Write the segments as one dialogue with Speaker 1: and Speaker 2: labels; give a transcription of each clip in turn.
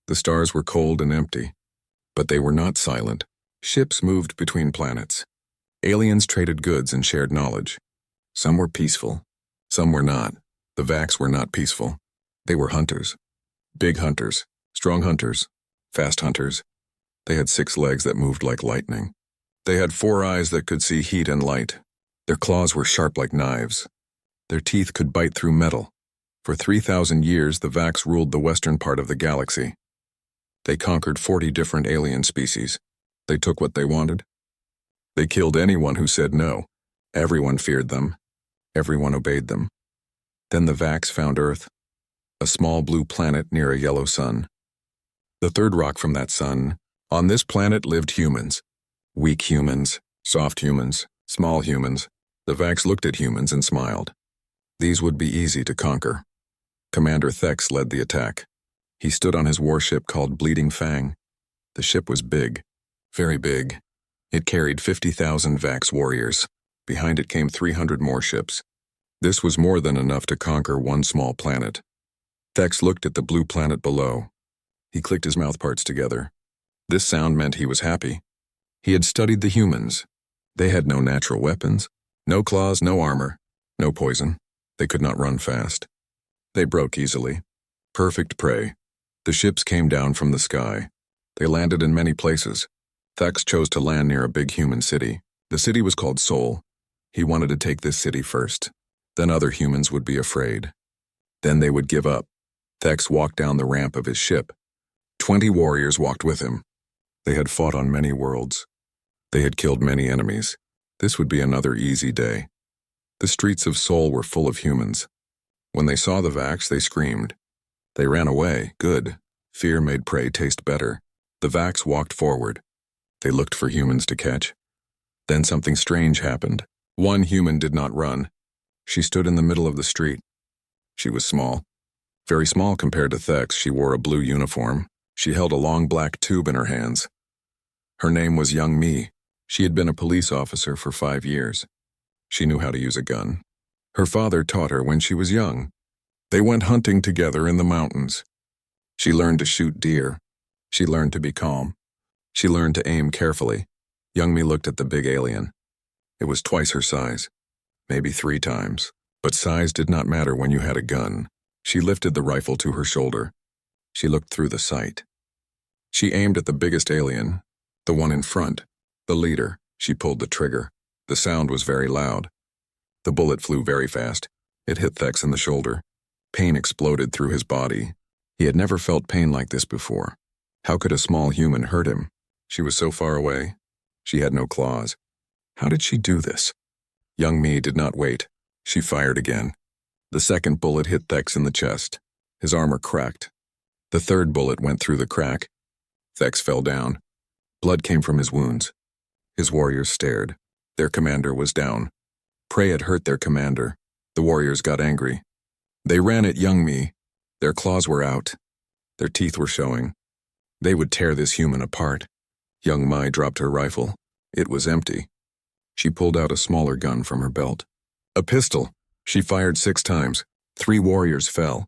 Speaker 1: The stars were cold and empty, but they were not silent. Ships moved between planets. Aliens traded goods and shared knowledge. Some were peaceful, some were not. The Vax were not peaceful. They were hunters. Big hunters, strong hunters, fast hunters. They had 6 legs that moved like lightning. They had 4 eyes that could see heat and light. Their claws were sharp like knives. Their teeth could bite through metal. For 3,000 years, the Vax ruled the western part of the galaxy. They conquered 40 different alien species. They took what they wanted. They killed anyone who said no. Everyone feared them. Everyone obeyed them. Then the Vax found Earth, a small blue planet near a yellow sun. The third rock from that sun. On this planet lived humans. Weak humans, soft humans, small humans. The Vax looked at humans and smiled. These would be easy to conquer. Commander Thex led the attack. He stood on his warship called Bleeding Fang. The ship was big, very big. It carried 50,000 Vax warriors. Behind it came 300 more ships. This was more than enough to conquer one small planet. Thex looked at the blue planet below. He clicked his mouthparts together. This sound meant he was happy. He had studied the humans. They had no natural weapons, no claws, no armor, no poison. They could not run fast. They broke easily. Perfect prey. The ships came down from the sky. They landed in many places. Thex chose to land near a big human city. The city was called Sol. He wanted to take this city first. Then other humans would be afraid. Then they would give up. Thex walked down the ramp of his ship. 20 warriors walked with him. They had fought on many worlds. They had killed many enemies. This would be another easy day. The streets of Sol were full of humans. When they saw the Vax, they screamed. They ran away. Good. Fear made prey taste better. The Vax walked forward. They looked for humans to catch. Then something strange happened. One human did not run. She stood in the middle of the street. She was small. Very small compared to Thex. She wore a blue uniform. She held a long black tube in her hands. Her name was Young Mi. She had been a police officer for 5 years. She knew how to use a gun. Her father taught her when she was young. They went hunting together in the mountains. She learned to shoot deer. She learned to be calm. She learned to aim carefully. Young Mi looked at the big alien. It was twice her size, maybe 3 times. But size did not matter when you had a gun. She lifted the rifle to her shoulder. She looked through the sight. She aimed at the biggest alien, the one in front, the leader. She pulled the trigger. The sound was very loud. The bullet flew very fast. It hit Thex in the shoulder. Pain exploded through his body. He had never felt pain like this before. How could a small human hurt him? She was so far away. She had no claws. How did she do this? Young Mi did not wait. She fired again. The second bullet hit Thex in the chest. His armor cracked. The third bullet went through the crack. Thex fell down. Blood came from his wounds. His warriors stared. Their commander was down. Prey had hurt their commander. The warriors got angry. They ran at Young Mi. Their claws were out. Their teeth were showing. They would tear this human apart. Young Mi dropped her rifle. It was empty. She pulled out a smaller gun from her belt. A pistol. She fired 6 times. 3 warriors fell.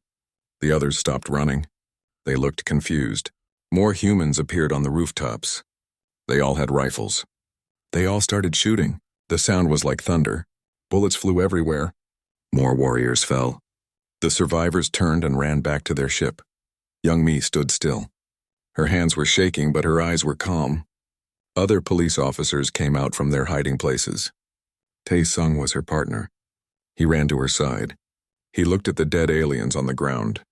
Speaker 1: The others stopped running. They looked confused. More humans appeared on the rooftops. They all had rifles. They all started shooting. The sound was like thunder. Bullets flew everywhere. More warriors fell. The survivors turned and ran back to their ship. Young Mi stood still. Her hands were shaking, but her eyes were calm. Other police officers came out from their hiding places. Tae-sung was her partner. He ran to her side. He looked at the dead aliens on the ground.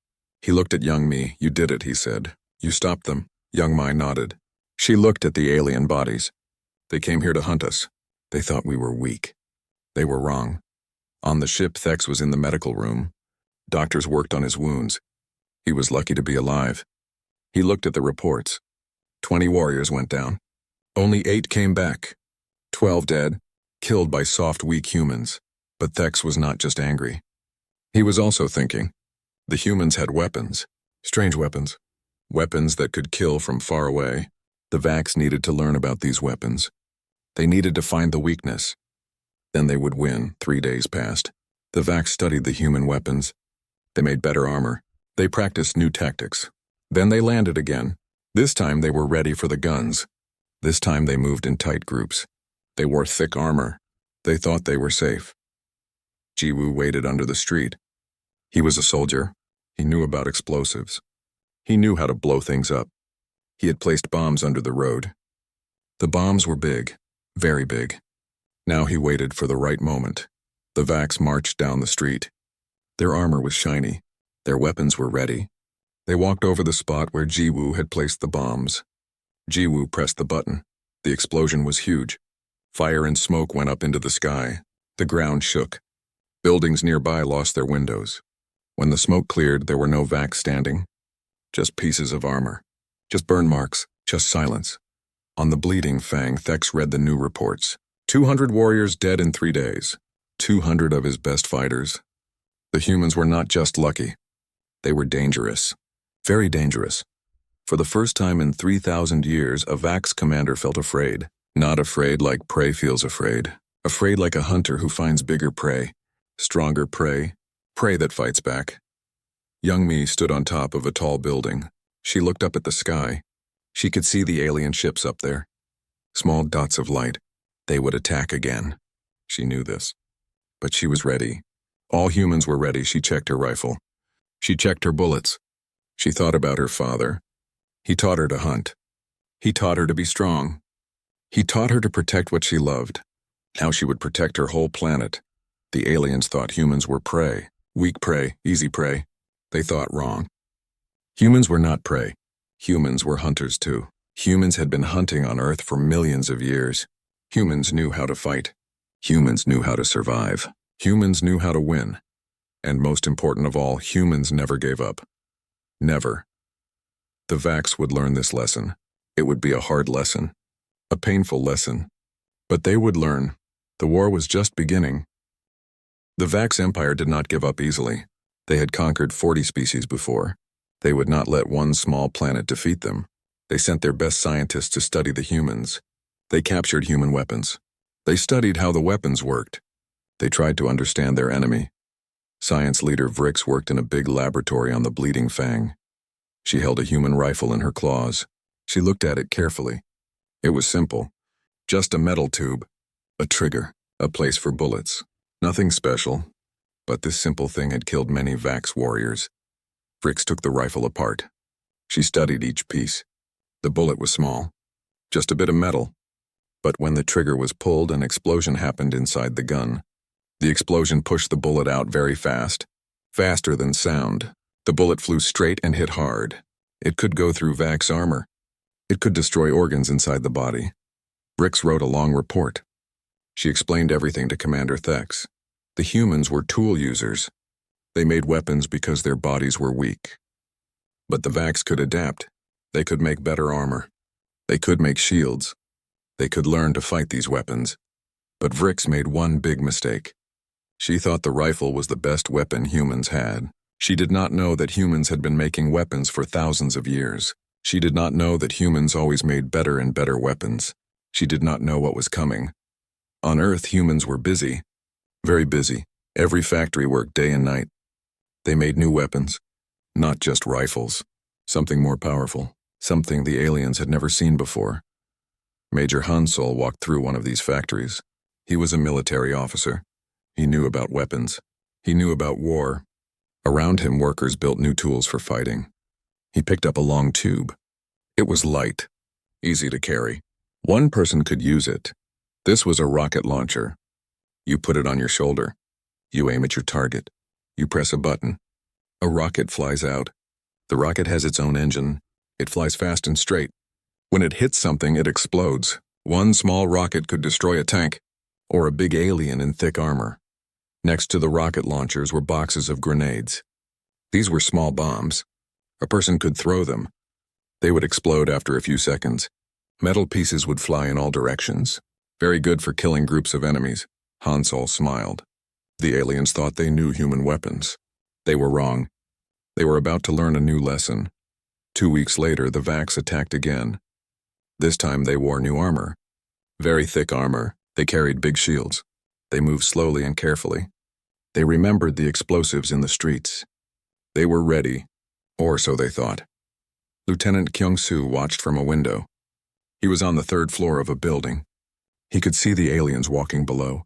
Speaker 1: He looked at Young Mi. You did it, he said. You stopped them. Young Mi nodded. She looked at the alien bodies. They came here to hunt us. They thought we were weak. They were wrong. On the ship, Thex was in the medical room. Doctors worked on his wounds. He was lucky to be alive. He looked at the reports. 20 warriors went down. Only 8 came back. 12 dead, killed by soft, weak humans. But Thex was not just angry. He was also thinking. The humans had weapons. Strange weapons. Weapons that could kill from far away. The Vax needed to learn about these weapons. They needed to find the weakness. Then they would win. 3 days passed. The Vax studied the human weapons. They made better armor. They practiced new tactics. Then they landed again. This time they were ready for the guns. This time they moved in tight groups. They wore thick armor. They thought they were safe. Jiwoo waited under the street. He was a soldier. He knew about explosives. He knew how to blow things up. He had placed bombs under the road. The bombs were big, very big. Now he waited for the right moment. The Vax marched down the street. Their armor was shiny. Their weapons were ready. They walked over the spot where Jiwoo had placed the bombs. Jiwoo pressed the button. The explosion was huge. Fire and smoke went up into the sky. The ground shook. Buildings nearby lost their windows. When the smoke cleared, there were no Vax standing. Just pieces of armor. Just burn marks. Just silence. On the bleeding Fang, Thex read the new reports. 200 warriors dead in 3 days. 200 of his best fighters. The humans were not just lucky. They were dangerous. Very dangerous. For the first time in 3,000 years, a Vax commander felt afraid. Not afraid like prey feels afraid. Afraid like a hunter who finds bigger prey. Stronger prey. Prey that fights back. Young Mi stood on top of a tall building. She looked up at the sky. She could see the alien ships up there. Small dots of light. They would attack again. She knew this. But she was ready. All humans were ready. She checked her rifle. She checked her bullets. She thought about her father. He taught her to hunt. He taught her to be strong. He taught her to protect what she loved. Now she would protect her whole planet. The aliens thought humans were prey. Weak prey, easy prey. They thought wrong. Humans were not prey. Humans were hunters too. Humans had been hunting on Earth for millions of years. Humans knew how to fight. Humans knew how to survive. Humans knew how to win. And most important of all, humans never gave up. Never. The Vax would learn this lesson. It would be a hard lesson. A painful lesson. But they would learn. The war was just beginning. The Vax Empire did not give up easily. They had conquered 40 species before. They would not let one small planet defeat them. They sent their best scientists to study the humans. They captured human weapons. They studied how the weapons worked. They tried to understand their enemy. Science leader Vrix worked in a big laboratory on the bleeding Fang. She held a human rifle in her claws. She looked at it carefully. It was simple. Just a metal tube, a trigger, a place for bullets. Nothing special. But this simple thing had killed many Vax warriors. Vrix took the rifle apart. She studied each piece. The bullet was small. Just a bit of metal. But when the trigger was pulled, an explosion happened inside the gun. The explosion pushed the bullet out very fast. Faster than sound. The bullet flew straight and hit hard. It could go through Vax armor. It could destroy organs inside the body. Vrix wrote a long report. She explained everything to Commander Thex. The humans were tool users. They made weapons because their bodies were weak. But the Vax could adapt. They could make better armor. They could make shields. They could learn to fight these weapons. But Vrix made one big mistake. She thought the rifle was the best weapon humans had. She did not know that humans had been making weapons for thousands of years. She did not know that humans always made better and better weapons. She did not know what was coming. On Earth, humans were busy. Very busy. Every factory worked day and night. They made new weapons. Not just rifles. Something more powerful. Something the aliens had never seen before. Major Hansol walked through one of these factories. He was a military officer. He knew about weapons. He knew about war. Around him, workers built new tools for fighting. He picked up a long tube. It was light. Easy to carry. One person could use it. This was a rocket launcher. You put it on your shoulder. You aim at your target. You press a button. A rocket flies out. The rocket has its own engine. It flies fast and straight. When it hits something, it explodes. One small rocket could destroy a tank, or a big alien in thick armor. Next to the rocket launchers were boxes of grenades. These were small bombs. A person could throw them. They would explode after a few seconds. Metal pieces would fly in all directions. Very good for killing groups of enemies. Hansol smiled. The aliens thought they knew human weapons. They were wrong. They were about to learn a new lesson. 2 weeks later, the Vax attacked again. This time they wore new armor. Very thick armor. They carried big shields. They moved slowly and carefully. They remembered the explosives in the streets. They were ready, or so they thought. Lieutenant Kyung-soo watched from a window. He was on the third floor of a building. He could see the aliens walking below.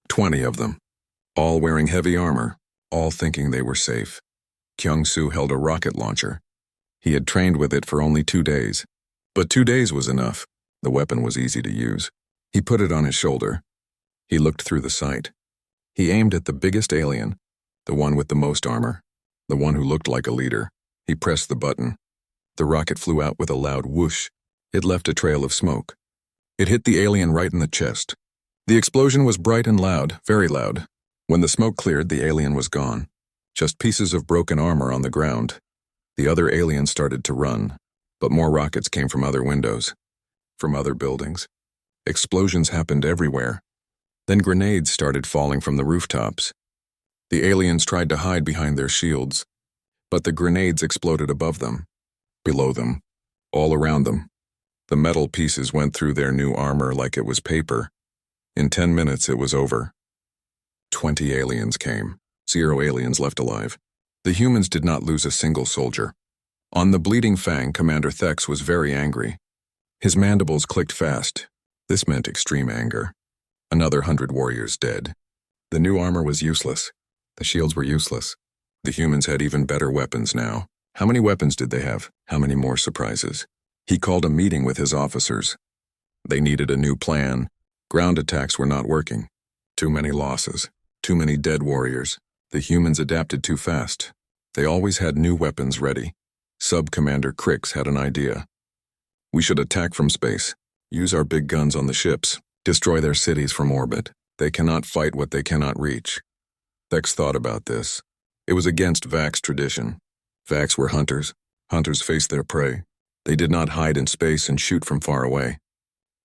Speaker 1: 20 of them, all wearing heavy armor, all thinking they were safe. Kyung-soo held a rocket launcher. He had trained with it for only 2 days. But 2 days was enough. The weapon was easy to use. He put it on his shoulder. He looked through the sight. He aimed at the biggest alien, the one with the most armor, the one who looked like a leader. He pressed the button. The rocket flew out with a loud whoosh. It left a trail of smoke. It hit the alien right in the chest. The explosion was bright and loud, very loud. When the smoke cleared, the alien was gone. Just pieces of broken armor on the ground. The other aliens started to run, but more rockets came from other windows, from other buildings. Explosions happened everywhere. Then grenades started falling from the rooftops. The aliens tried to hide behind their shields, but the grenades exploded above them, below them, all around them. The metal pieces went through their new armor like it was paper. In 10 minutes, it was over. 20 aliens came, 0 aliens left alive. The humans did not lose a single soldier. On the Bleeding Fang, Commander Thex was very angry. His mandibles clicked fast. This meant extreme anger. Another 100 warriors dead. The new armor was useless. The shields were useless. The humans had even better weapons now. How many weapons did they have? How many more surprises? He called a meeting with his officers. They needed a new plan. Ground attacks were not working. Too many losses. Too many dead warriors. The humans adapted too fast. They always had new weapons ready. Sub-Commander Crix had an idea. We should attack from space. Use our big guns on the ships. Destroy their cities from orbit. They cannot fight what they cannot reach. Thex thought about this. It was against Vax tradition. Vax were hunters. Hunters faced their prey. They did not hide in space and shoot from far away.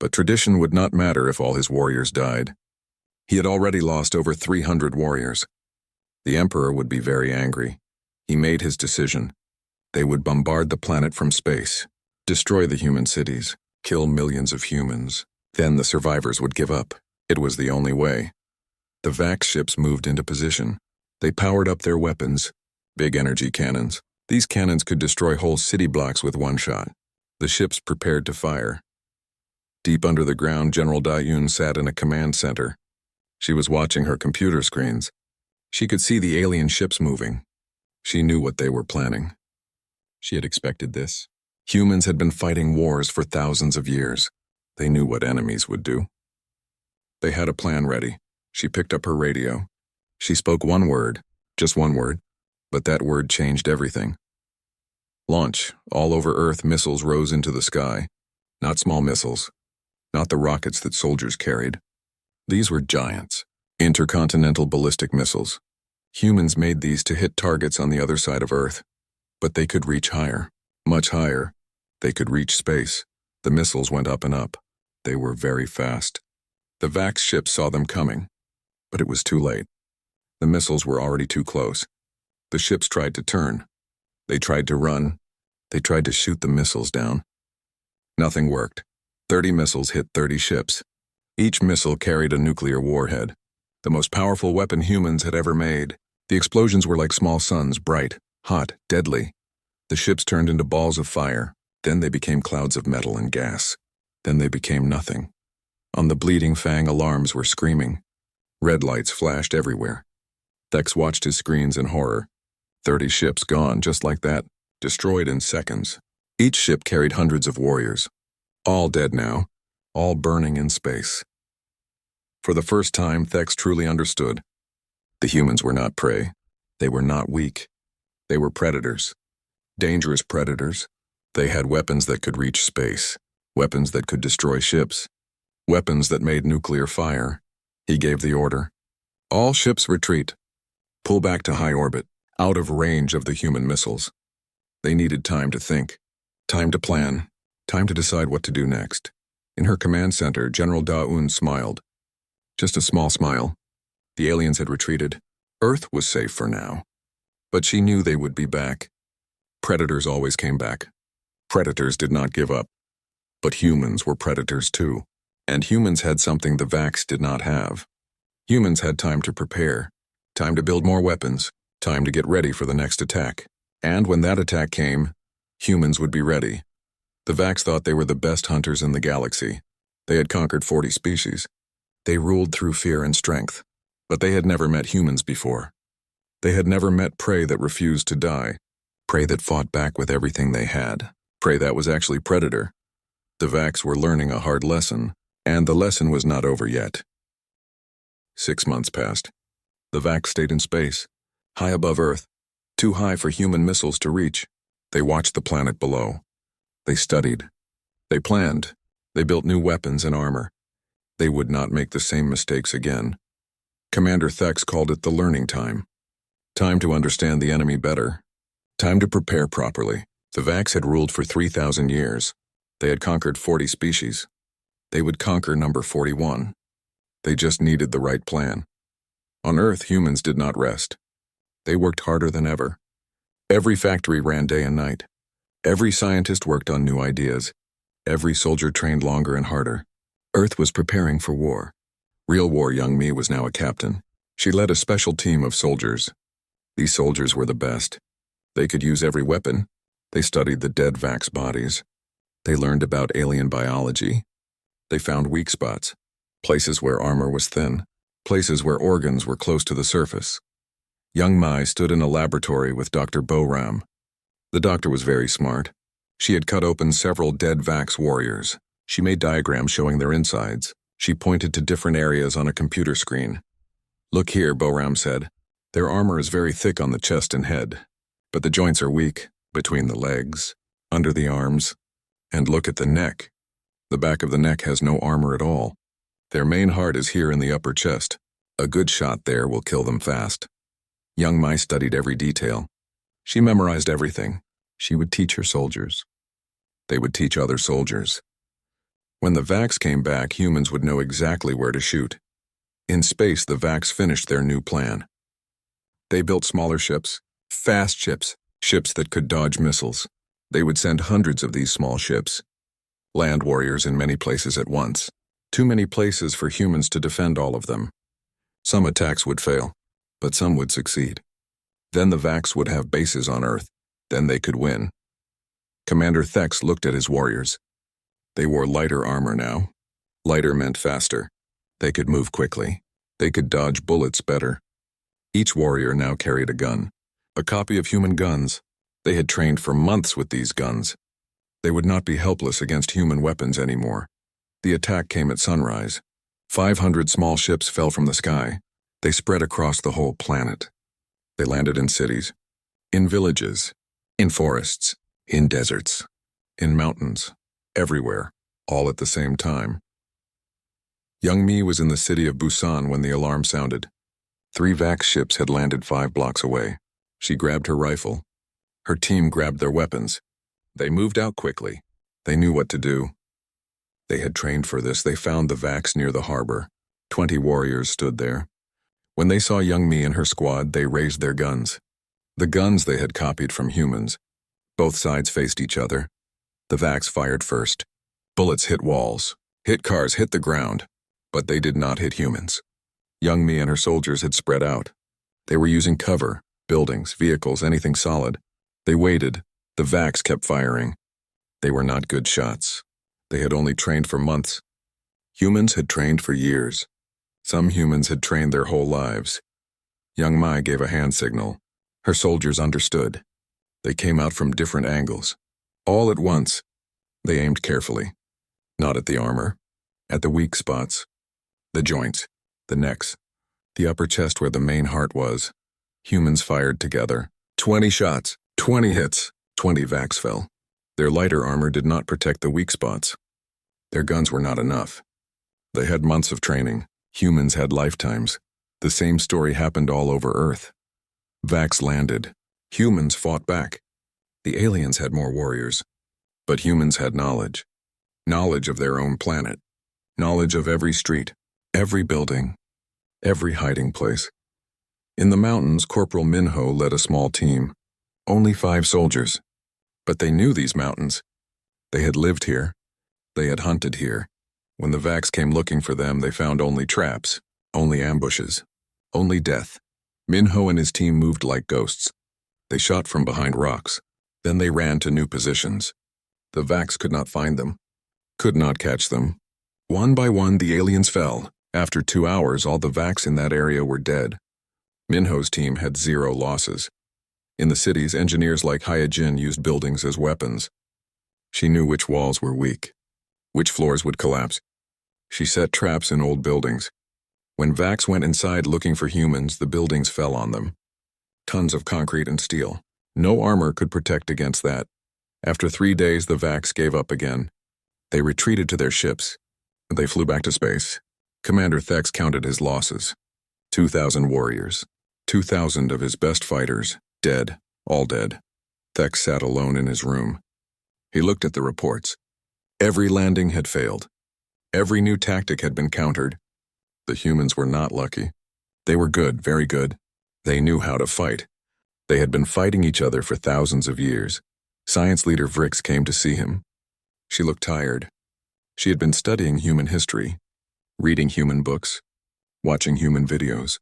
Speaker 1: But tradition would not matter if all his warriors died. He had already lost over 300 warriors. The Emperor would be very angry. He made his decision. They would bombard the planet from space, destroy the human cities, kill millions of humans. Then the survivors would give up. It was the only way. The Vax ships moved into position. They powered up their weapons, big energy cannons. These cannons could destroy whole city blocks with one shot. The ships prepared to fire. Deep under the ground, General Da-Yoon sat in a command center. She was watching her computer screens. She could see the alien ships moving. She knew what they were planning. She had expected this. Humans had been fighting wars for thousands of years. They knew what enemies would do. They had a plan ready. She picked up her radio. She spoke one word, just one word, but that word changed everything. Launch. All over Earth, missiles rose into the sky. Not small missiles. Not the rockets that soldiers carried. These were giants. Intercontinental ballistic missiles. Humans made these to hit targets on the other side of Earth. But they could reach higher. Much higher. They could reach space. The missiles went up and up. They were very fast. The Vax ship saw them coming. But it was too late. The missiles were already too close. The ships tried to turn. They tried to run. They tried to shoot the missiles down. Nothing worked. 30 missiles hit 30 ships. Each missile carried a nuclear warhead, the most powerful weapon humans had ever made. The explosions were like small suns, bright, hot, deadly. The ships turned into balls of fire. Then they became clouds of metal and gas. Then they became nothing. On the Bleeding Fang, alarms were screaming. Red lights flashed everywhere. Thex watched his screens in horror. 30 ships gone just like that, destroyed in seconds. Each ship carried hundreds of warriors. All dead now, all burning in space. For the first time, Thex truly understood. The humans were not prey. They were not weak. They were predators. Dangerous predators. They had weapons that could reach space. Weapons that could destroy ships. Weapons that made nuclear fire. He gave the order. All ships retreat. Pull back to high orbit, out of range of the human missiles. They needed time to think. Time to plan. Time to decide what to do next. In her command center, General Da-Eun smiled. Just a small smile. The aliens had retreated. Earth was safe for now. But she knew they would be back. Predators always came back. Predators did not give up. But humans were predators too. And humans had something the Vax did not have. Humans had time to prepare. Time to build more weapons. Time to get ready for the next attack. And when that attack came, Humans would be ready. The Vax thought they were the best hunters in the galaxy. They had conquered 40 species. They ruled through fear and strength. But they had never met humans before. They had never met prey that refused to die, prey that fought back with everything they had, prey that was actually predator. The Vax were learning a hard lesson, and the lesson was not over yet. 6 months passed. The Vax stayed in space, high above Earth, too high for human missiles to reach. They watched the planet below. They studied. They planned. They built new weapons and armor. They would not make the same mistakes again. Commander Thex called it the learning time. Time to understand the enemy better. Time to prepare properly. The Vax had ruled for 3,000 years. They had conquered 40 species. They would conquer number 41. They just needed the right plan. On Earth, humans did not rest. They worked harder than ever. Every factory ran day and night. Every scientist worked on new ideas. Every soldier trained longer and harder. Earth was preparing for war. Real war young me was now a captain. She led a special team of soldiers. These soldiers were the best. They could use every weapon. They studied the dead Vax bodies. They learned about alien biology. They found weak spots, places where armor was thin, places where organs were close to the surface. Young Mai stood in a laboratory with Dr. Boram. The doctor was very smart. She had cut open several dead Vax warriors. She made diagrams showing their insides. She pointed to different areas on a computer screen. "Look here," Boram said. "Their armor is very thick on the chest and head, but the joints are weak, between the legs, under the arms, and look at the neck. The back of the neck has no armor at all. Their main heart is here in the upper chest. A good shot there will kill them fast." Young Mai studied every detail. She memorized everything. She would teach her soldiers. They would teach other soldiers. When the Vax came back, humans would know exactly where to shoot. In space, the Vax finished their new plan. They built smaller ships, fast ships, ships that could dodge missiles. They would send hundreds of these small ships. Land warriors in many places at once. Too many places for humans to defend all of them. Some attacks would fail, but some would succeed. Then the Vax would have bases on Earth. Then they could win. Commander Thex looked at his warriors. They wore lighter armor now. Lighter meant faster. They could move quickly. They could dodge bullets better. Each warrior now carried a gun. A copy of human guns. They had trained for months with these guns. They would not be helpless against human weapons anymore. The attack came at sunrise. 500 small ships fell from the sky. They spread across the whole planet. They landed in cities, in villages, in forests, in deserts, in mountains, everywhere, all at the same time. Young Mi was in the city of Busan when the alarm sounded. 3 Vax ships had landed 5 blocks away. She grabbed her rifle. Her team grabbed their weapons. They moved out quickly. They knew what to do. They had trained for this. They found the Vax near the harbor. 20 warriors stood there. When they saw Young Mi and her squad, they raised their guns. The guns they had copied from humans. Both sides faced each other. The Vax fired first. Bullets hit walls, hit cars, hit the ground, but they did not hit humans. Young Mi and her soldiers had spread out. They were using cover, buildings, vehicles, anything solid. They waited. The Vax kept firing. They were not good shots. They had only trained for months. Humans had trained for years. Some humans had trained their whole lives. Young Mai gave a hand signal. Her soldiers understood. They came out from different angles. All at once. They aimed carefully. Not at the armor. At the weak spots. The joints. The necks. The upper chest where the main heart was. Humans fired together. 20 shots. 20 hits. 20 Vax fell. Their lighter armor did not protect the weak spots. Their guns were not enough. They had months of training. Humans had lifetimes. The same story happened all over Earth. Vax landed. Humans fought back. The aliens had more warriors. But humans had knowledge. Knowledge of their own planet. Knowledge of every street, every building, every hiding place. In the mountains, Corporal Minho led a small team. Only 5 soldiers. But they knew these mountains. They had lived here. They had hunted here. When the Vax came looking for them, they found only traps, only ambushes, only death. Minho and his team moved like ghosts. They shot from behind rocks. Then they ran to new positions. The Vax could not find them, could not catch them. One by one, the aliens fell. After 2 hours, all the Vax in that area were dead. Minho's team had 0 losses. In the cities, engineers like Hyojin used buildings as weapons. She knew which walls were weak, which floors would collapse. She set traps in old buildings. When Vax went inside looking for humans, the buildings fell on them. Tons of concrete and steel. No armor could protect against that. After 3 days, the Vax gave up again. They retreated to their ships. They flew back to space. Commander Thex counted his losses. 2,000 warriors. 2,000 of his best fighters, dead, all dead. Thex sat alone in his room. He looked at the reports. Every landing had failed. Every new tactic had been countered. The humans were not lucky. They were good, very good. They knew how to fight. They had been fighting each other for thousands of years. Science leader Vrix came to see him. She looked tired. She had been studying human history, reading human books, watching human videos.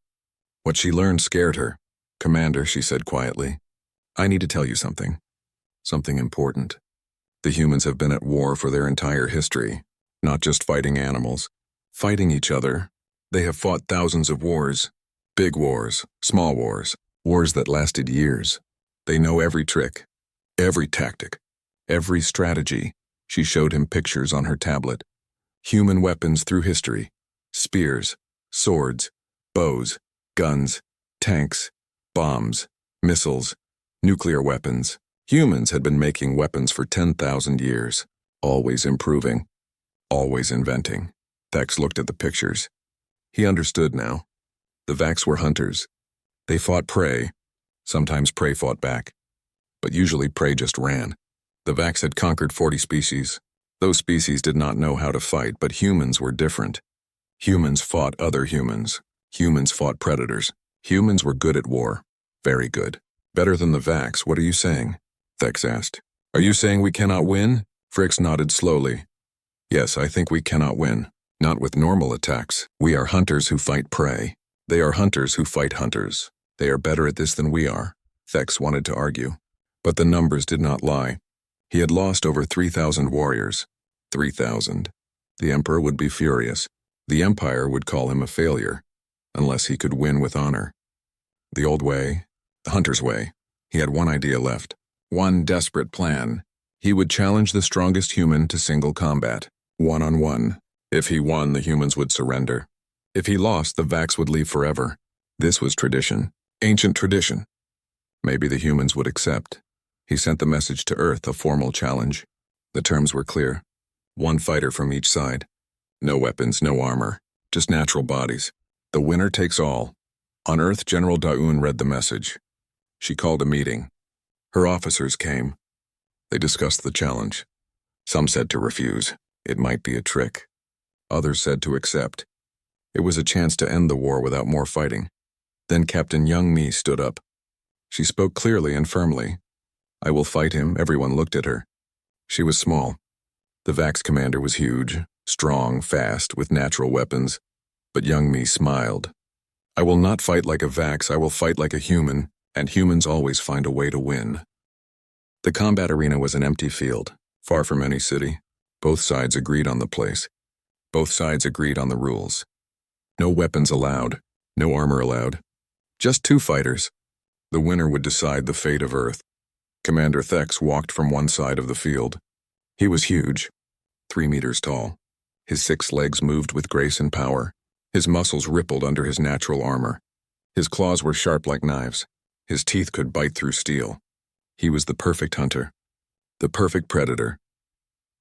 Speaker 1: What she learned scared her. "Commander," she said quietly, "I need to tell you something. Something important. The humans have been at war for their entire history, not just fighting animals, fighting each other. They have fought thousands of wars, big wars, small wars, wars that lasted years. They know every trick, every tactic, every strategy." She showed him pictures on her tablet. Human weapons through history. Spears, swords, bows, guns, tanks, bombs, missiles, nuclear weapons. Humans had been making weapons for 10,000 years, always improving, always inventing. Thex looked at the pictures. He understood now. The Vax were hunters. They fought prey. Sometimes prey fought back, but usually prey just ran. The Vax had conquered 40 species. Those species did not know how to fight, but humans were different. Humans fought other humans. Humans fought predators. Humans were good at war. Very good. Better than the Vax, what are you saying? Thex asked. Are you saying we cannot win? Vrix nodded slowly. Yes, I think we cannot win. Not with normal attacks. We are hunters who fight prey. They are hunters who fight hunters. They are better at this than we are. Thex wanted to argue. But the numbers did not lie. He had lost over 3,000 warriors. 3,000. The Emperor would be furious. The Empire would call him a failure, unless he could win with honor. The old way, the hunter's way. He had one idea left. One desperate plan. He would challenge the strongest human to single combat, one-on-one. If he won, the humans would surrender. If he lost, the Vax would leave forever. This was tradition. Ancient tradition. Maybe the humans would accept. He sent the message to Earth, a formal challenge. The terms were clear. One fighter from each side. No weapons, no armor, just natural bodies. The winner takes all. On Earth, General Daun read the message. She called a meeting. Her officers came. They discussed the challenge. Some said to refuse. It might be a trick. Others said to accept. It was a chance to end the war without more fighting. Then Captain Young Mi stood up. She spoke clearly and firmly. I will fight him. Everyone looked at her. She was small. The Vax commander was huge, strong, fast, with natural weapons. But Young Mi smiled. I will not fight like a Vax. I will fight like a human, and humans always find a way to win. The combat arena was an empty field, far from any city. Both sides agreed on the place. Both sides agreed on the rules. No weapons allowed, no armor allowed. Just 2 fighters. The winner would decide the fate of Earth. Commander Thex walked from one side of the field. He was huge, 3 meters tall. His 6 legs moved with grace and power. His muscles rippled under his natural armor. His claws were sharp like knives. His teeth could bite through steel. He was the perfect hunter, the perfect predator.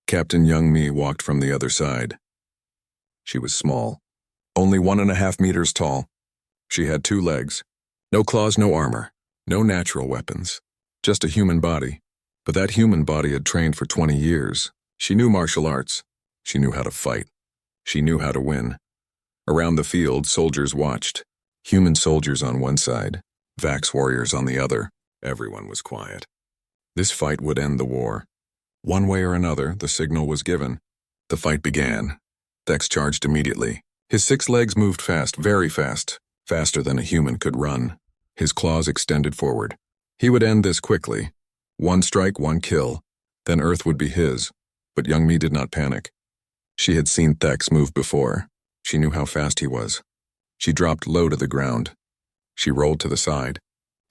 Speaker 1: Captain Young Mi walked from the other side. She was small, only 1.5 meters tall. She had 2 legs, no claws, no armor, no natural weapons. Just a human body. But that human body had trained for 20 years. She knew martial arts. She knew how to fight. She knew how to win. Around the field, soldiers watched. Human soldiers on one side, Vax warriors on the other. Everyone was quiet. This fight would end the war. One way or another, the signal was given. The fight began. Thex charged immediately. His 6 legs moved fast, very fast, faster than a human could run. His claws extended forward. He would end this quickly. One strike, one kill. Then Earth would be his. But young me did not panic. She had seen Thex move before. She knew how fast he was. She dropped low to the ground. She rolled to the side.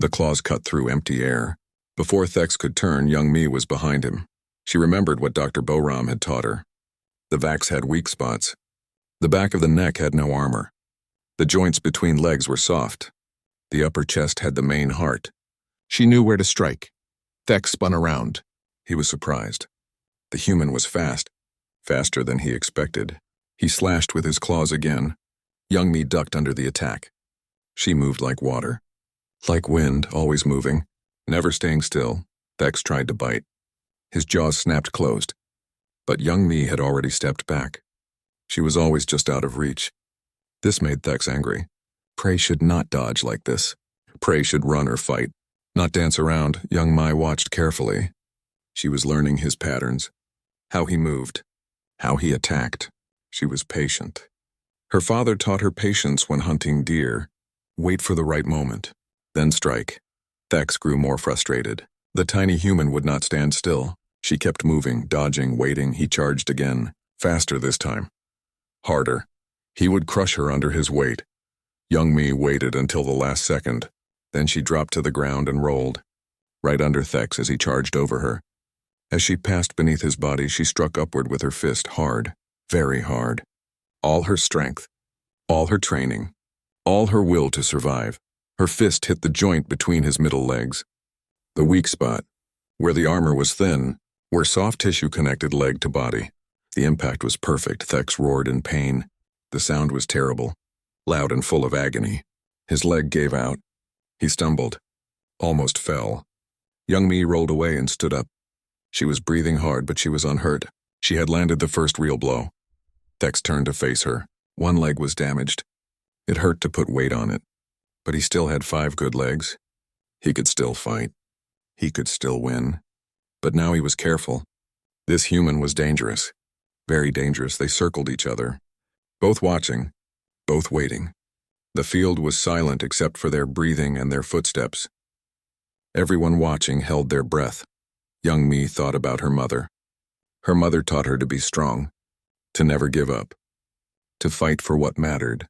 Speaker 1: The claws cut through empty air. Before Thex could turn, young me was behind him. She remembered what Dr. Boram had taught her. The Vax had weak spots. The back of the neck had no armor. The joints between legs were soft. The upper chest had the main heart. She knew where to strike. Thex spun around. He was surprised. The human was fast, faster than he expected. He slashed with his claws again. Young me ducked under the attack. She moved like water. Like wind, always moving, never staying still. Thex tried to bite. His jaws snapped closed. But young me had already stepped back. She was always just out of reach. This made Thex angry. Prey should not dodge like this. Prey should run or fight, not dance around. Young Mai watched carefully. She was learning his patterns, how he moved, how he attacked. She was patient. Her father taught her patience when hunting deer. Wait for the right moment, then strike. Thex grew more frustrated. The tiny human would not stand still. She kept moving, dodging, waiting. He charged again, faster this time. Harder. He would crush her under his weight. Young me waited until the last second. Then she dropped to the ground and rolled, right under Thex as he charged over her. As she passed beneath his body, she struck upward with her fist hard, very hard. All her strength, all her training, all her will to survive. Her fist hit the joint between his middle legs. The weak spot, where the armor was thin, where soft tissue connected leg to body. The impact was perfect. Thex roared in pain. The sound was terrible, loud and full of agony. His leg gave out. He stumbled, almost fell. Young me rolled away and stood up. She was breathing hard, but she was unhurt. She had landed the first real blow. Thex turned to face her. One leg was damaged. It hurt to put weight on it, but he still had 5 good legs. He could still fight. He could still win. But now he was careful. This human was dangerous. Very dangerous. They circled each other, both watching, both waiting. The field was silent except for their breathing and their footsteps. Everyone watching held their breath. Young me thought about her mother. Her mother taught her to be strong, to never give up, to fight for what mattered.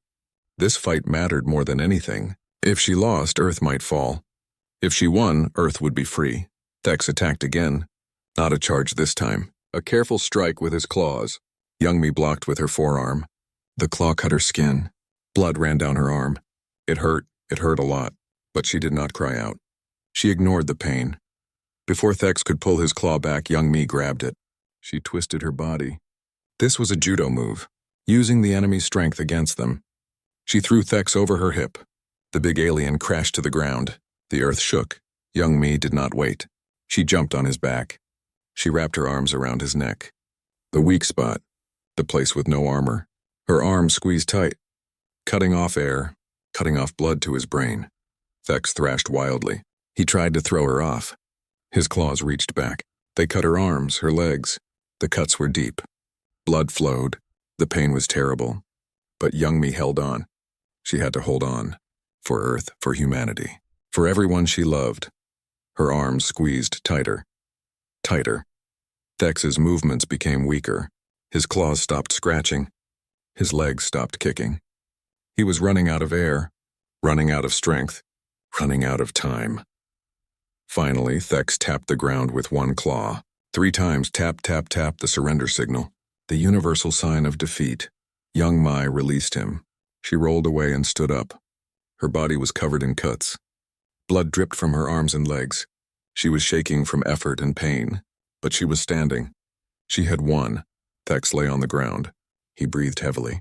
Speaker 1: This fight mattered more than anything. If she lost, Earth might fall. If she won, Earth would be free. Thex attacked again. Not a charge this time. A careful strike with his claws. Young me blocked with her forearm. The claw cut her skin. Blood ran down her arm. It hurt a lot, but she did not cry out. She ignored the pain. Before Thex could pull his claw back, young me grabbed it. She twisted her body. This was a judo move, using the enemy's strength against them. She threw Thex over her hip. The big alien crashed to the ground. The earth shook. Young me did not wait. She jumped on his back. She wrapped her arms around his neck. The weak spot, the place with no armor. Her arms squeezed tight, cutting off air, cutting off blood to his brain. Thex thrashed wildly. He tried to throw her off. His claws reached back. They cut her arms, her legs. The cuts were deep. Blood flowed. The pain was terrible. But young me held on. She had to hold on. For Earth, for humanity, for everyone she loved. Her arms squeezed tighter. Tighter. Thex's movements became weaker. His claws stopped scratching. His legs stopped kicking. He was running out of air, running out of strength, running out of time. Finally, Thex tapped the ground with one claw. 3 times tap, tap, tap, the surrender signal, the universal sign of defeat. Young Mai released him. She rolled away and stood up. Her body was covered in cuts. Blood dripped from her arms and legs. She was shaking from effort and pain, but she was standing. She had won. Thex lay on the ground. He breathed heavily.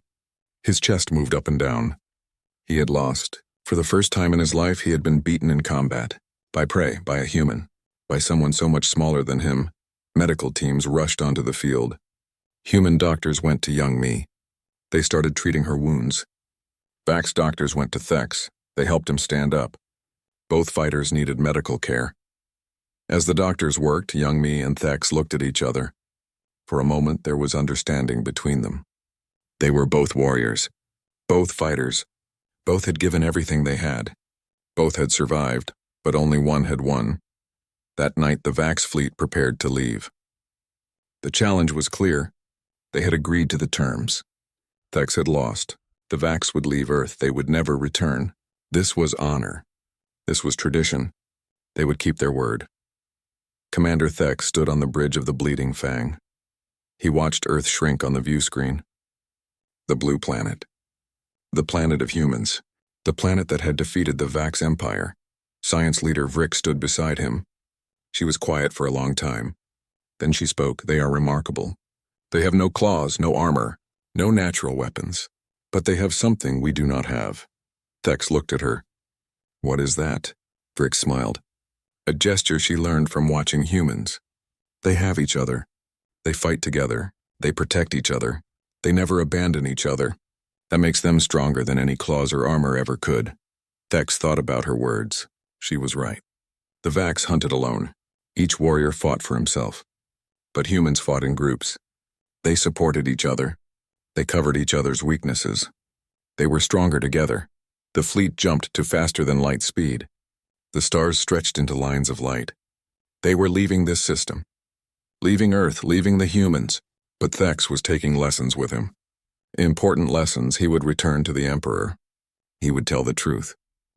Speaker 1: His chest moved up and down. He had lost. For the first time in his life, he had been beaten in combat. By prey, by a human, by someone so much smaller than him. Medical teams rushed onto the field. Human doctors went to young me. They started treating her wounds. Vax doctors went to Thex. They helped him stand up. Both fighters needed medical care. As the doctors worked, young me and Thex looked at each other. For a moment, there was understanding between them. They were both warriors, both fighters. Both had given everything they had. Both had survived, but only one had won. That night, the Vax fleet prepared to leave. The challenge was clear. They had agreed to the terms. Thex had lost. The Vax would leave Earth. They would never return. This was honor. This was tradition. They would keep their word. Commander Thex stood on the bridge of the Bleeding Fang. He watched Earth shrink on the view screen. The blue planet. The planet of humans. The planet that had defeated the Vax Empire. Science leader Vrick stood beside him. She was quiet for a long time. Then she spoke. They are remarkable. They have no claws, no armor, no natural weapons. But they have something we do not have. Thex looked at her. What is that? Vrick smiled. A gesture she learned from watching humans. They have each other. They fight together. They protect each other. They never abandon each other. That makes them stronger than any claws or armor ever could. Thex thought about her words. She was right. The Vax hunted alone. Each warrior fought for himself. But humans fought in groups. They supported each other. They covered each other's weaknesses. They were stronger together. The fleet jumped to faster-than-light speed. The stars stretched into lines of light. They were leaving this system. Leaving Earth, leaving the humans. But Thex was taking lessons with him. Important lessons. He would return to the Emperor. He would tell the truth.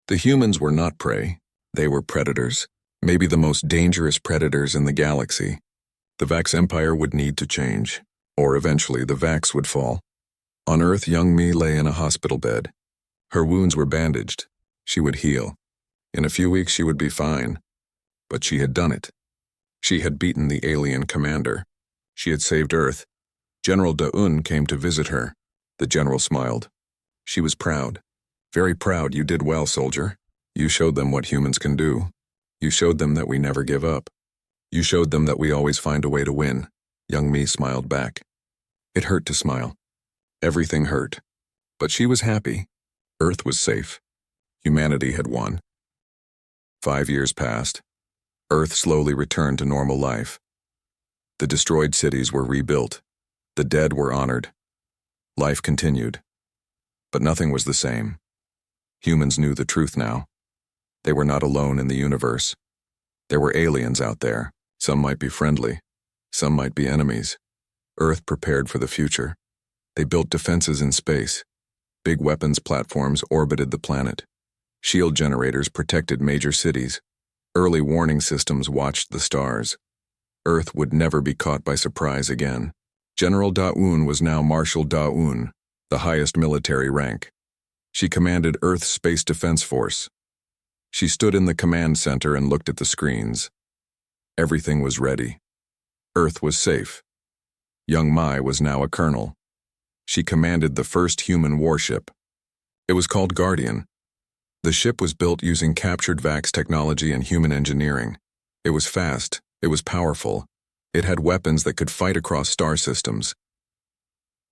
Speaker 1: The humans were not prey. They were predators. Maybe the most dangerous predators in the galaxy. The Vax Empire would need to change. Or eventually the Vax would fall. On Earth, young Mi lay in a hospital bed. Her wounds were bandaged. She would heal. In a few weeks she would be fine. But she had done it. She had beaten the alien commander. She had saved Earth. General Daun came to visit her. The general smiled. She was proud. Very proud. You did well, soldier. You showed them what humans can do. You showed them that we never give up. You showed them that we always find a way to win. Young Mi smiled back. It hurt to smile. Everything hurt. But she was happy. Earth was safe. Humanity had won. 5 years passed. Earth slowly returned to normal life. The destroyed cities were rebuilt. The dead were honored. Life continued. But nothing was the same. Humans knew the truth now. They were not alone in the universe. There were aliens out there. Some might be friendly. Some might be enemies. Earth prepared for the future. They built defenses in space. Big weapons platforms orbited the planet. Shield generators protected major cities. Early warning systems watched the stars. Earth would never be caught by surprise again. General Daun was now Marshal Daun, the highest military rank. She commanded Earth's Space Defense Force. She stood in the command center and looked at the screens. Everything was ready. Earth was safe. Young Mai was now a colonel. She commanded the first human warship. It was called Guardian. The ship was built using captured Vax technology and human engineering. It was fast. It was powerful. It had weapons that could fight across star systems.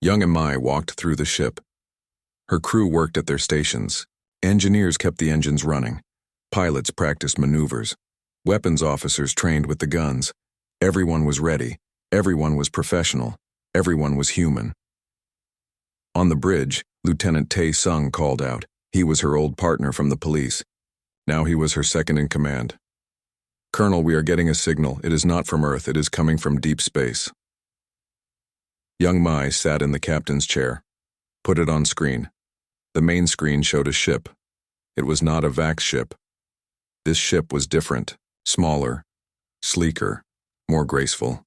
Speaker 1: Young Mai walked through the ship. Her crew worked at their stations. Engineers kept the engines running. Pilots practiced maneuvers. Weapons officers trained with the guns. Everyone was ready. Everyone was professional. Everyone was human. On the bridge, Lieutenant Tae Sung called out. He was her old partner from the police. Now he was her second in command. Colonel, we are getting a signal. It is not from Earth. It is coming from deep space. Young Mai sat in the captain's chair. Put it on screen. The main screen showed a ship. It was not a Vax ship. This ship was different, smaller, sleeker, more graceful.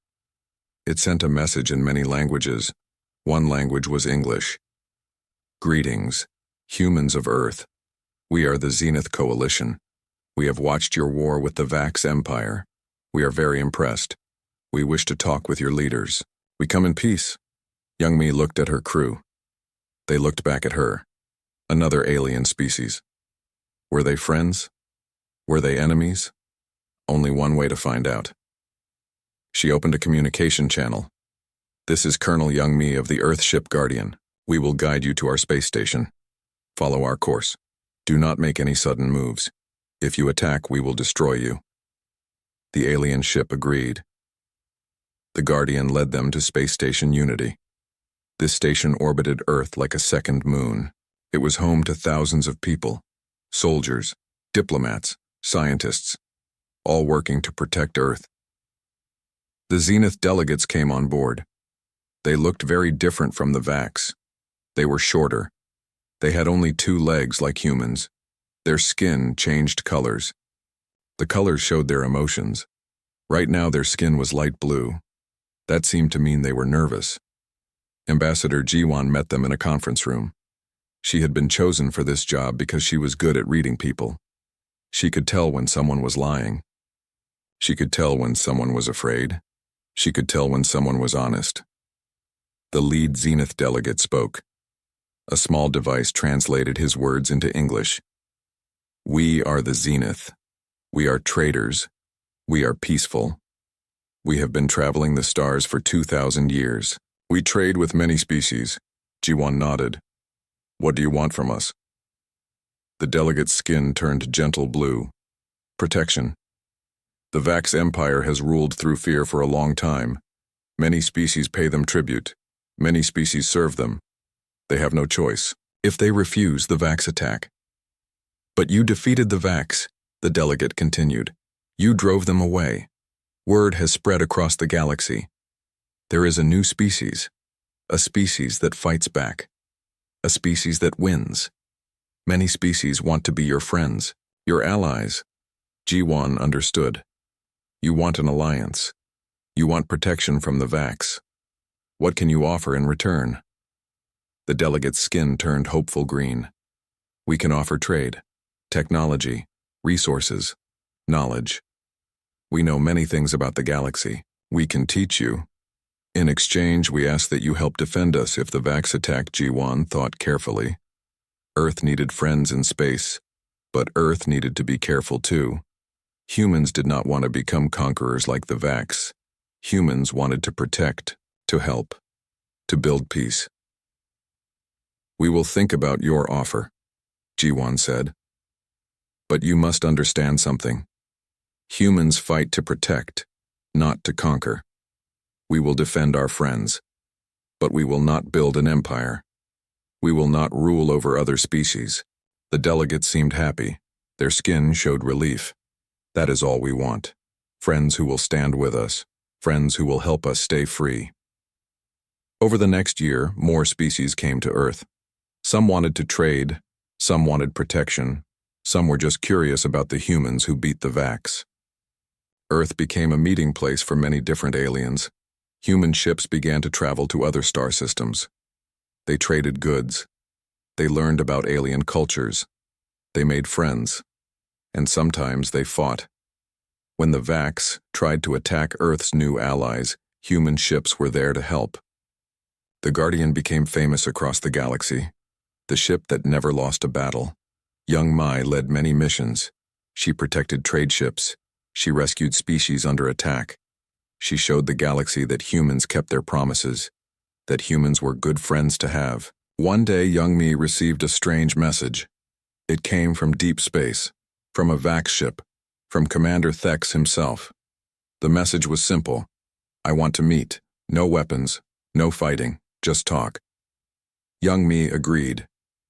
Speaker 1: It sent a message in many languages. One language was English. Greetings, humans of Earth. We are the Zenith Coalition. We have watched your war with the Vax Empire. We are very impressed. We wish to talk with your leaders. We come in peace. Young Mi looked at her crew. They looked back at her. Another alien species. Were they friends? Were they enemies? Only one way to find out. She opened a communication channel. This is Colonel Young Mi of the Earth Ship Guardian. We will guide you to our space station. Follow our course. Do not make any sudden moves. If you attack, we will destroy you. The alien ship agreed. The Guardian led them to Space Station Unity. This station orbited Earth like a second moon. It was home to thousands of people, soldiers, diplomats, scientists. all working to protect Earth. The Zenith delegates came on board. They looked very different from the Vax. They were shorter. They had only 2 legs like humans. Their skin changed colors. The colors showed their emotions. Right now their skin was light blue. That seemed to mean they were nervous. Ambassador Jiwan met them in a conference room. She had been chosen for this job because she was good at reading people. She could tell when someone was lying. She could tell when someone was afraid. She could tell when someone was honest. The lead Zenith delegate spoke. A small device translated his words into English. We are the Zenith. We are traders. We are peaceful. We have been traveling the stars for 2,000 years. We trade with many species. Jiwan nodded. What do you want from us? The delegate's skin turned gentle blue. Protection. The Vax Empire has ruled through fear for a long time. Many species pay them tribute. Many species serve them. They have no choice. If they refuse, the Vax attack. But you defeated the Vax, the delegate continued. You drove them away. Word has spread across the galaxy. There is a new species. A species that fights back. A species that wins. Many species want to be your friends, your allies. Jiwan understood. You want an alliance. You want protection from the Vax. What can you offer in return? The delegate's skin turned hopeful green. We can offer trade, technology, resources, knowledge. We know many things about the galaxy. We can teach you. In exchange, we ask that you help defend us if the Vax attack. Jiwan thought carefully. Earth needed friends in space, but Earth needed to be careful too. Humans did not want to become conquerors like the Vax. Humans wanted to protect, to help, to build peace. We will think about your offer, Jiwan said. But you must understand something. Humans fight to protect, not to conquer. We will defend our friends, but we will not build an empire. We will not rule over other species. The delegates seemed happy. Their skin showed relief. That is all we want. Friends who will stand with us. Friends who will help us stay free. Over the next year, more species came to Earth. Some wanted to trade, some wanted protection, some were just curious about the humans who beat the Vax. Earth became a meeting place for many different aliens. Human ships began to travel to other star systems. They traded goods. They learned about alien cultures. They made friends. And sometimes they fought. When the Vax tried to attack Earth's new allies, human ships were there to help. The Guardian became famous across the galaxy. The ship that never lost a battle. Young Mai led many missions. She protected trade ships. She rescued species under attack. She showed the galaxy that humans kept their promises, that humans were good friends to have. One day, young Mi received a strange message. It came from deep space, from a Vax ship, from Commander Thex himself. The message was simple. I want to meet. No weapons, no fighting, just talk. Young Mi agreed.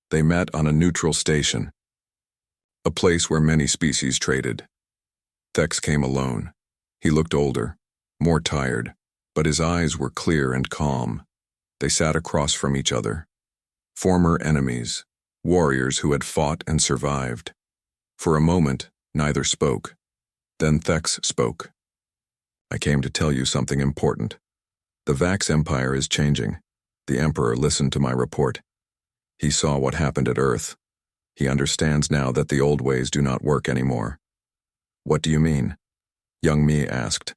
Speaker 1: They met on a neutral station, a place where many species traded. Thex came alone. He looked older, more tired, but his eyes were clear and calm. They sat across from each other. Former enemies, warriors who had fought and survived. For a moment, neither spoke. Then Thex spoke. I came to tell you something important. The Vax Empire is changing. The Emperor listened to my report. He saw what happened at Earth. He understands now that the old ways do not work anymore. What do you mean? Young Mi asked.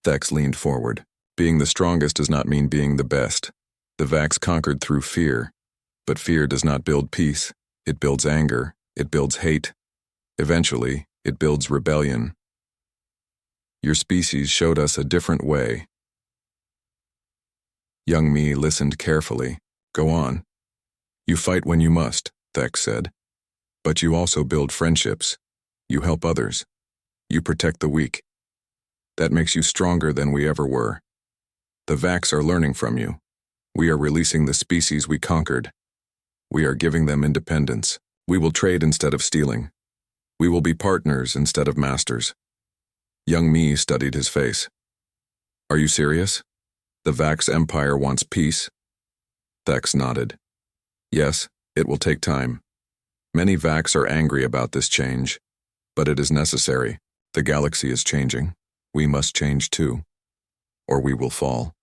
Speaker 1: Thex leaned forward. Being the strongest does not mean being the best. The Vax conquered through fear. But fear does not build peace. It builds anger. It builds hate. Eventually, it builds rebellion. Your species showed us a different way. Young Mi listened carefully. Go on. You fight when you must, Thex said. But you also build friendships. You help others. You protect the weak. That makes you stronger than we ever were. The Vax are learning from you. We are releasing the species we conquered. We are giving them independence. We will trade instead of stealing. We will be partners instead of masters. Young me studied his face. Are you serious? The Vax Empire wants peace? Thex nodded. Yes, it will take time. Many Vax are angry about this change, but it is necessary. The galaxy is changing. We must change too, or we will fall.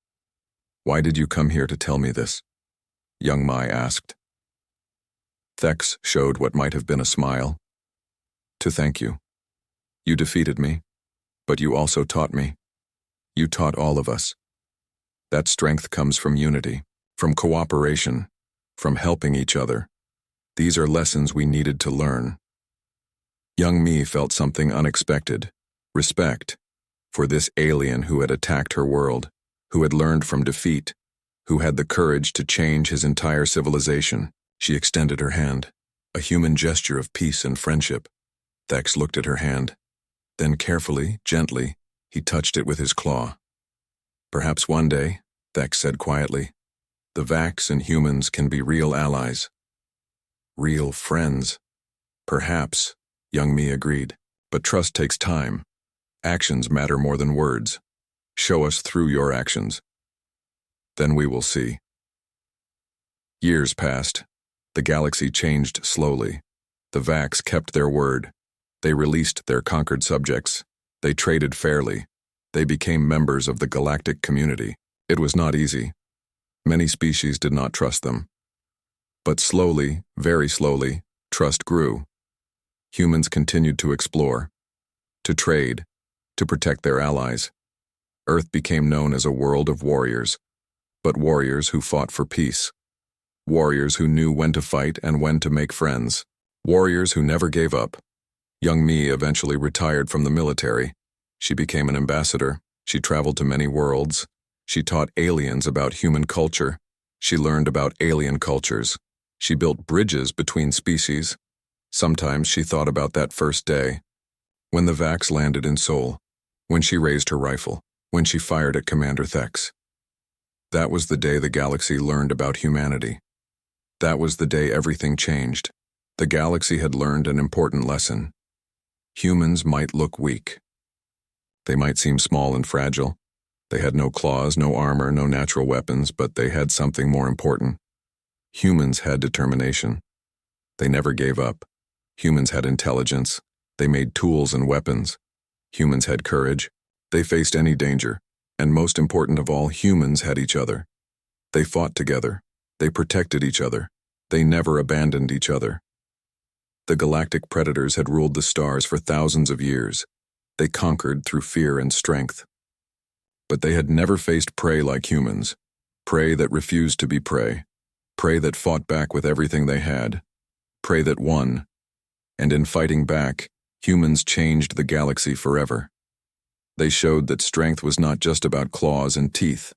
Speaker 1: Why did you come here to tell me this? Young Mai asked. Thex showed what might have been a smile. To thank you. You defeated me, but you also taught me. You taught all of us. That strength comes from unity, from cooperation, from helping each other. These are lessons we needed to learn. Young me felt something unexpected, respect, for this alien who had attacked her world, who had learned from defeat, who had the courage to change his entire civilization. She extended her hand, a human gesture of peace and friendship. Thex looked at her hand. Then carefully, gently, he touched it with his claw. Perhaps one day, Thex said quietly, the Vax and humans can be real allies. Real friends. Perhaps, young me agreed, but trust takes time. Actions matter more than words. Show us through your actions. Then we will see. Years passed. The galaxy changed slowly. The Vax kept their word. They released their conquered subjects. They traded fairly. They became members of the galactic community. It was not easy. Many species did not trust them. But slowly, very slowly, trust grew. Humans continued to explore, to trade, to protect their allies. Earth became known as a world of warriors, but warriors who fought for peace. Warriors who knew when to fight and when to make friends. Warriors who never gave up. Young me eventually retired from the military. She became an ambassador. She traveled to many worlds. She taught aliens about human culture. She learned about alien cultures. She built bridges between species. Sometimes she thought about that first day, when the Vax landed in Seoul, when she raised her rifle, when she fired at Commander Thex. That was the day the galaxy learned about humanity. That was the day everything changed. The galaxy had learned an important lesson. Humans might look weak. They might seem small and fragile. They had no claws, no armor, no natural weapons, but they had something more important. Humans had determination. They never gave up. Humans had intelligence. They made tools and weapons. Humans had courage. They faced any danger. And most important of all, humans had each other. They fought together. They protected each other. They never abandoned each other. The galactic predators had ruled the stars for thousands of years. They conquered through fear and strength. But they had never faced prey like humans. Prey that refused to be prey. Prey that fought back with everything they had. Prey that won. And in fighting back, humans changed the galaxy forever. They showed that strength was not just about claws and teeth.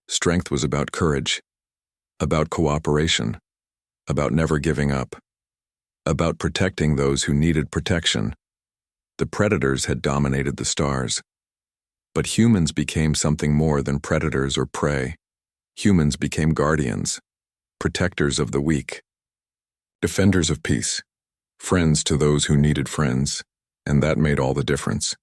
Speaker 1: Strength was about courage, about cooperation, about never giving up, about protecting those who needed protection. The predators had dominated the stars. But humans became something more than predators or prey. Humans became guardians, protectors of the weak, defenders of peace, friends to those who needed friends, and that made all the difference.